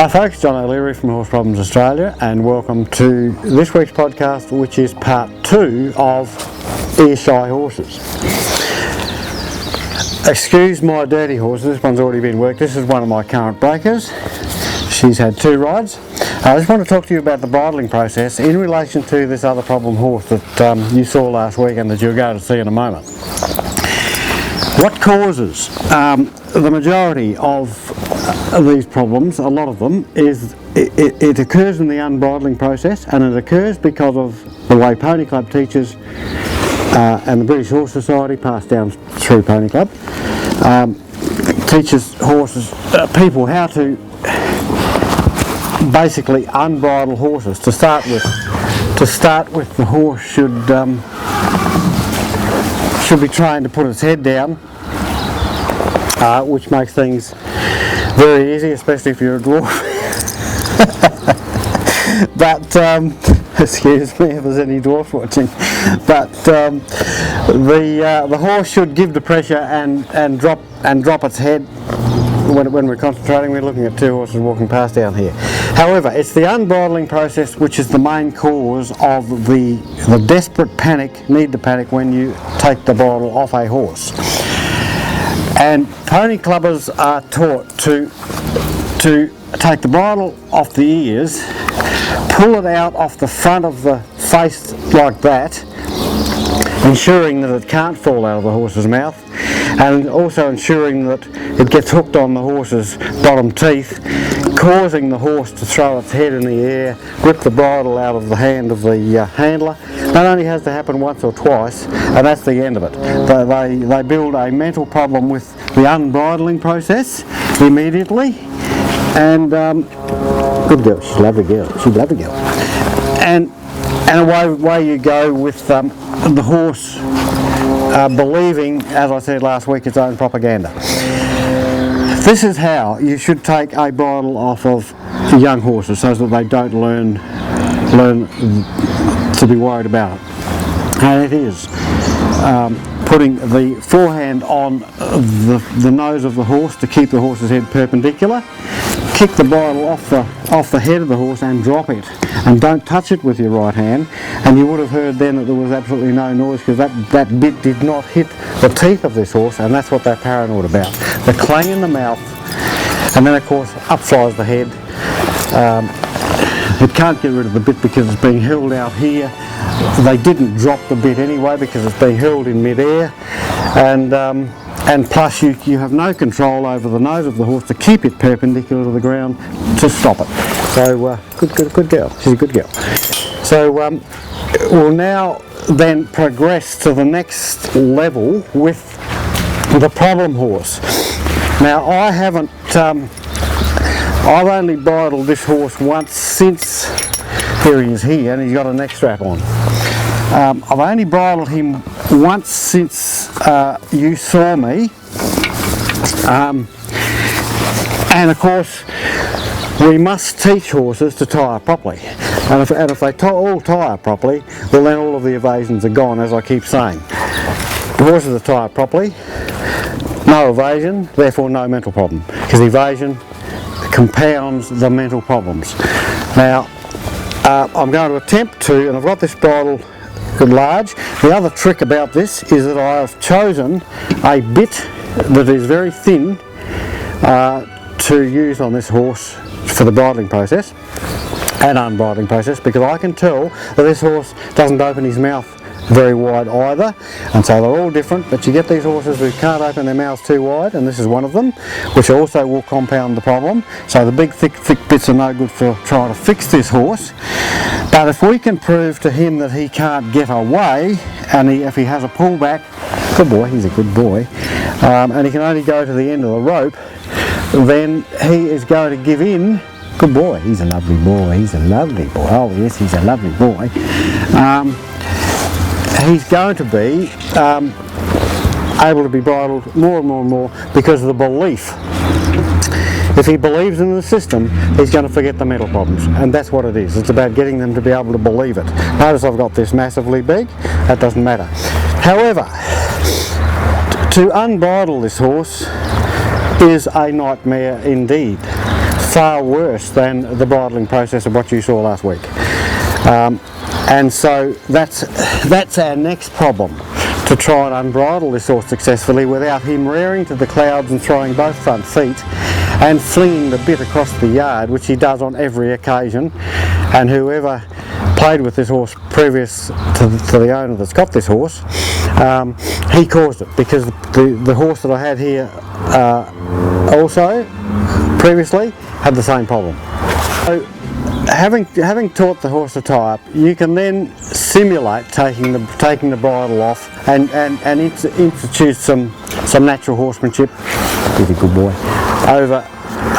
Hi folks, John O'Leary from Horse Problems Australia, and welcome to this week's podcast, which is part 2 of Shy Horses. Excuse my dirty horses, this one's already been worked. This is one of my current breakers. She's had 2 rides. I just want to talk to you about the bridling process in relation to this other problem horse that you saw last week and that you're going to see in a moment. What causes the majority of these problems, a lot of them, is it occurs in the unbridling process, and it occurs because of the way Pony Club teachers and the British Horse Society, passed down through Pony Club, teaches people how to basically unbridle horses. To start with, the horse should be trained to put its head down, which makes things very easy, especially if you're a dwarf. But excuse me if there's any dwarfs watching. But the horse should give the pressure and drop its head when we're concentrating. We're looking at 2 horses walking past down here. However, it's the unbridling process which is the main cause of the desperate need to panic when you take the bridle off a horse. And pony clubbers are taught to take the bridle off the ears, pull it out off the front of the face like that, ensuring that it can't fall out of the horse's mouth, and also ensuring that it gets hooked on the horse's bottom teeth, causing the horse to throw its head in the air, rip the bridle out of the hand of the handler. That only has to happen once or twice, and that's the end of it. They build a mental problem with the unbridling process immediately, and good girl, she's a lovely girl, and away you go with the horse believing, as I said last week, its own propaganda. This is how you should take a bridle off of young horses, so that they don't learn to be worried about it. And it is putting the forehand on the nose of the horse to keep the horse's head perpendicular. Kick the bridle off the head of the horse and drop it, and don't touch it with your right hand. And you would have heard then that there was absolutely no noise, because that bit did not hit the teeth of this horse, and that's what they're paranoid about. The clang in the mouth, and then of course up flies the head. It can't get rid of the bit because it's being hurled out here. They didn't drop the bit anyway because it's being hurled in mid-air, and plus you have no control over the nose of the horse to keep it perpendicular to the ground to stop it. So good girl, she's a good girl. So we'll now then progress to the next level with the problem horse. Now I've only bridled this horse once since, here he is here, and he's got a neck strap on. I've only bridled him once since you saw me, and of course we must teach horses to tie up properly, and if they all tie up properly, well then all of the evasions are gone, as I keep saying. The horses that tie up properly, no evasion, therefore no mental problem, because evasion compounds the mental problems. Now I'm going to attempt to, and I've got this bridle large. The other trick about this is that I have chosen a bit that is very thin to use on this horse for the bridling process and unbridling process, because I can tell that this horse doesn't open his mouth very wide either, and so they're all different. But you get these horses who can't open their mouths too wide, and this is one of them, which also will compound the problem. So the big thick bits are no good for trying to fix this horse. But if we can prove to him that he can't get away, and if he has a pullback, good boy, he's a good boy, and he can only go to the end of the rope, then he is going to give in. Good boy, he's a lovely boy, oh yes, he's a lovely boy. He's going to be able to be bridled more and more and more because of the belief. If he believes in the system, he's going to forget the mental problems, and that's what it is. It's about getting them to be able to believe it. Notice I've got this massively big, that doesn't matter. However, to unbridle this horse is a nightmare indeed. far worse than the bridling process of what you saw last week. And so that's our next problem, to try and unbridle this horse successfully without him rearing to the clouds and throwing both front feet and flinging the bit across the yard, which he does on every occasion. And whoever played with this horse previous to the owner that's got this horse, he caused it, because the horse that I had here also previously had the same problem. So, having taught the horse to tie up, you can then simulate taking the bridle off and institute some natural horsemanship. He's a good boy.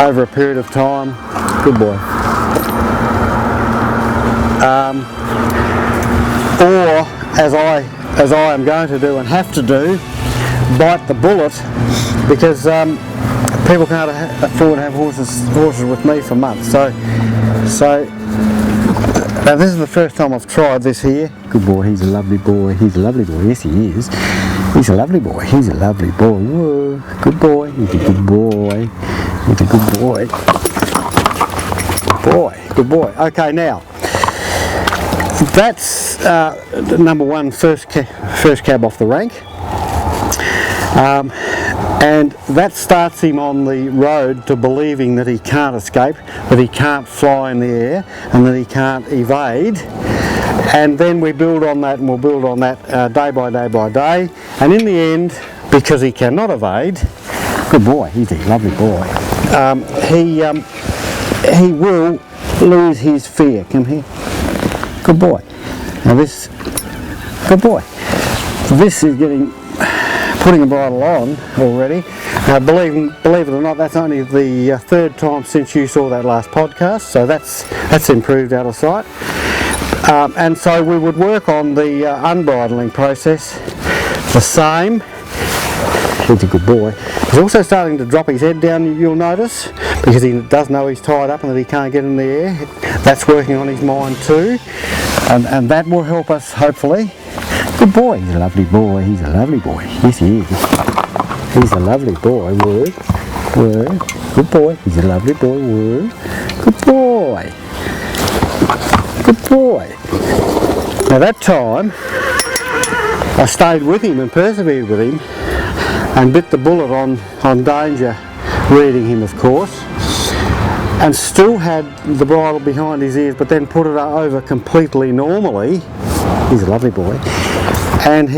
Over a period of time, good boy. Or as I am going to do and have to do, bite the bullet, because people can't afford to have horses with me for months. So now this is the first time I've tried this here. Good boy, he's a lovely boy, he's a lovely boy, yes he is. He's a lovely boy, he's a lovely boy. Whoa, good boy, he's a good boy, he's a good boy. Good boy. Okay, now that's number one, first cab off the rank. And that starts him on the road to believing that he can't escape, that he can't fly in the air, and that he can't evade. And then we build on that, and we'll build on that day by day by day. And in the end, because he cannot evade, good boy, he's a lovely boy, he will lose his fear. Come here. Good boy. Now this, good boy. This is putting a bridle on already. Believe it or not, that's only the third time since you saw that last podcast, so that's improved out of sight. And so we would work on the unbridling process the same. He's a good boy. He's also starting to drop his head down, you'll notice, because he does know he's tied up and that he can't get in the air. That's working on his mind too, and that will help us, hopefully. Good boy, he's a lovely boy, he's a lovely boy. Yes he is. He's a lovely boy, word. Good boy, he's a lovely boy, word. Good boy. Good boy. Now that time, I stayed with him and persevered with him and bit the bullet on danger, reading him of course, and still had the bridle behind his ears, but then put it over completely normally. He's a lovely boy. And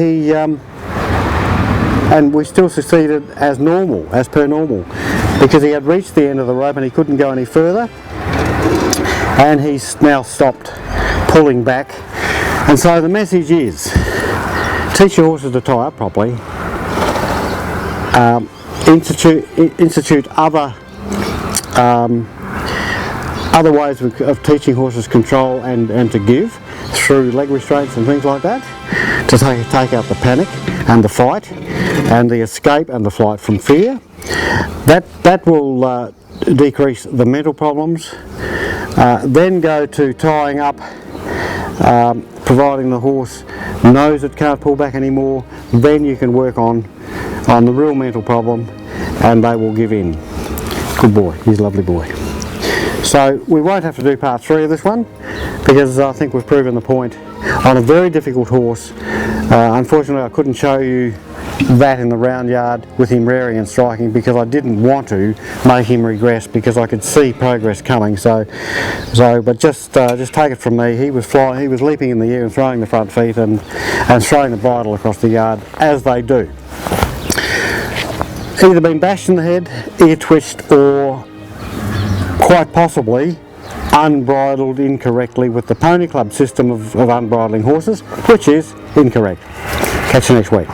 and we still succeeded as per normal, because he had reached the end of the rope and he couldn't go any further, and he's now stopped pulling back. And so the message is, teach your horses to tie up properly, institute other ways of teaching horses control and to give through leg restraints and things like that, to take out the panic and the fight and the escape and the flight from fear. That will decrease the mental problems. Then go to tying up, providing the horse knows it can't pull back anymore. Then you can work on the real mental problem, and they will give in. Good boy, he's a lovely boy. So we won't have to do part 3 of this one, because I think we've proven the point on a very difficult horse. Unfortunately I couldn't show you that in the round yard with him rearing and striking, because I didn't want to make him regress, because I could see progress coming. But just take it from me, he was flying, he was leaping in the air and throwing the front feet and throwing the bridle across the yard, as they do. Either been bashed in the head, ear twitched, or quite possibly unbridled incorrectly with the Pony Club system of unbridling horses, which is incorrect. Catch you next week.